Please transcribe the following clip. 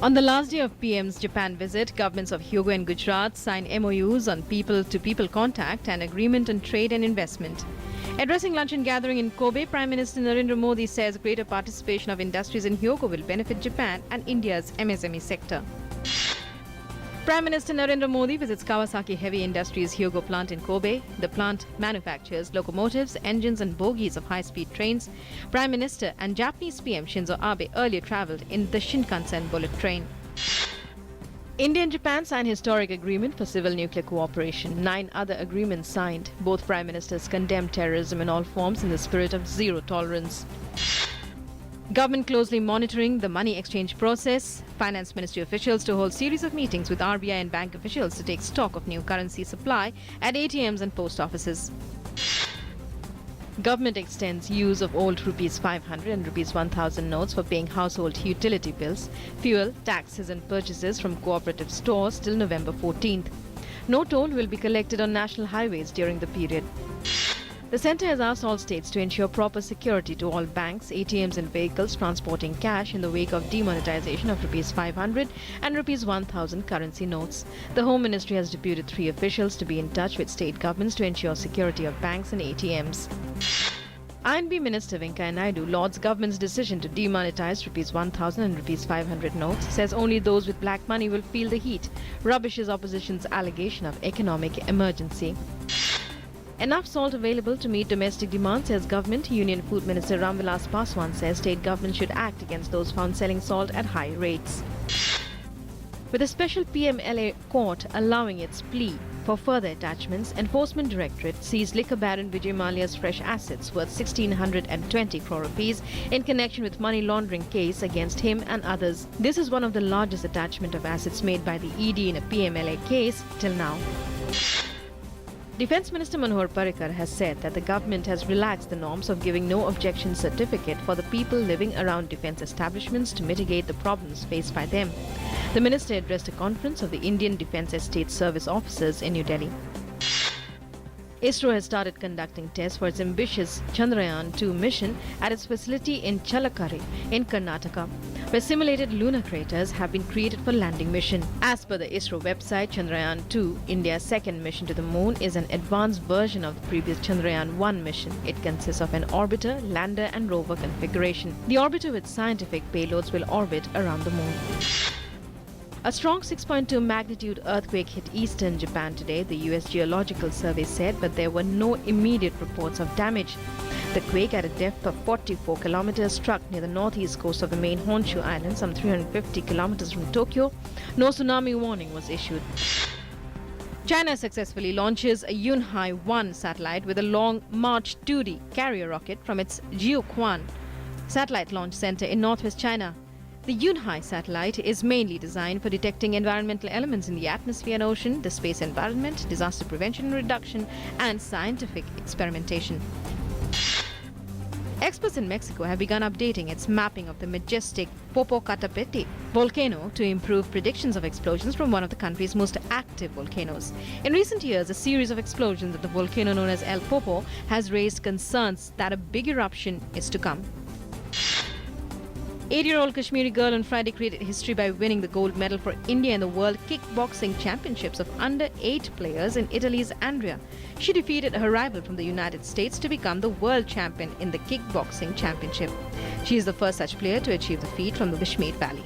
On the last day of PM's Japan visit, governments of Hyogo and Gujarat signed MOUs on people-to-people contact and agreement on trade and investment. Addressing luncheon gathering in Kobe, Prime Minister Narendra Modi says greater participation of industries in Hyogo will benefit Japan and India's MSME sector. Prime Minister Narendra Modi visits Kawasaki Heavy Industries Hyogo plant in Kobe. The plant manufactures locomotives, engines and bogies of high-speed trains. Prime Minister and Japanese PM Shinzo Abe earlier travelled in the Shinkansen bullet train. India and Japan signed historic agreement for civil nuclear cooperation. 9 other agreements signed. Both Prime Ministers condemned terrorism in all forms in the spirit of zero tolerance. Government closely monitoring the money exchange process. Finance Ministry officials to hold series of meetings with RBI and bank officials to take stock of new currency supply at ATMs and post offices. Government extends use of old rupees 500 and rupees 1000 notes for paying household utility bills, fuel, taxes and purchases from cooperative stores till November 14th. No toll will be collected on national highways during the period. The centre has asked all states to ensure proper security to all banks, ATMs and vehicles transporting cash in the wake of demonetization of rupees 500 and rupees 1000 currency notes. The Home Ministry has deputed 3 officials to be in touch with state governments to ensure security of banks and ATMs. INB Minister Venkaiah Naidu lauds government's decision to demonetize rupees 1000 and rupees 500 notes, says only those with black money will feel the heat, rubbishes opposition's allegation of economic emergency. Enough salt available to meet domestic demand, says government. Union Food Minister Ramvilas Paswan says state government should act against those found selling salt at high rates. With a special PMLA court allowing its plea for further attachments, Enforcement Directorate seized liquor baron Vijay Mallya's fresh assets worth 1,620 crore rupees in connection with money laundering case against him and others. This is one of the largest attachment of assets made by the ED in a PMLA case till now. Defence Minister Manohar Parrikar has said that the government has relaxed the norms of giving no objection certificate for the people living around defence establishments to mitigate the problems faced by them. The minister addressed a conference of the Indian Defence Estate Service officers in New Delhi. ISRO has started conducting tests for its ambitious Chandrayaan-2 mission at its facility in Chalakari in Karnataka, where simulated lunar craters have been created for landing mission. As per the ISRO website, Chandrayaan-2, India's second mission to the moon, is an advanced version of the previous Chandrayaan-1 mission. It consists of an orbiter, lander and rover configuration. The orbiter with scientific payloads will orbit around the moon. A strong 6.2 magnitude earthquake hit eastern Japan today, the US Geological Survey said, but there were no immediate reports of damage. The quake at a depth of 44 kilometers struck near the northeast coast of the main Honshu Island, some 350 kilometers from Tokyo. No tsunami warning was issued. China successfully launches a Yunhai-1 satellite with a Long March 2D carrier rocket from its Jiuquan satellite launch center in northwest China. The Yunhai satellite is mainly designed for detecting environmental elements in the atmosphere and ocean, the space environment, disaster prevention and reduction, and scientific experimentation. Experts in Mexico have begun updating its mapping of the majestic Popocatépetl volcano to improve predictions of explosions from one of the country's most active volcanoes. In recent years, a series of explosions at the volcano known as El Popo has raised concerns that a big eruption is to come. 8-year-old Kashmiri girl on Friday created history by winning the gold medal for India in the World Kickboxing Championships of under-8 players in Italy's Andria. She defeated her rival from the United States to become the world champion in the Kickboxing Championship. She is the first such player to achieve the feat from the Kashmir Valley.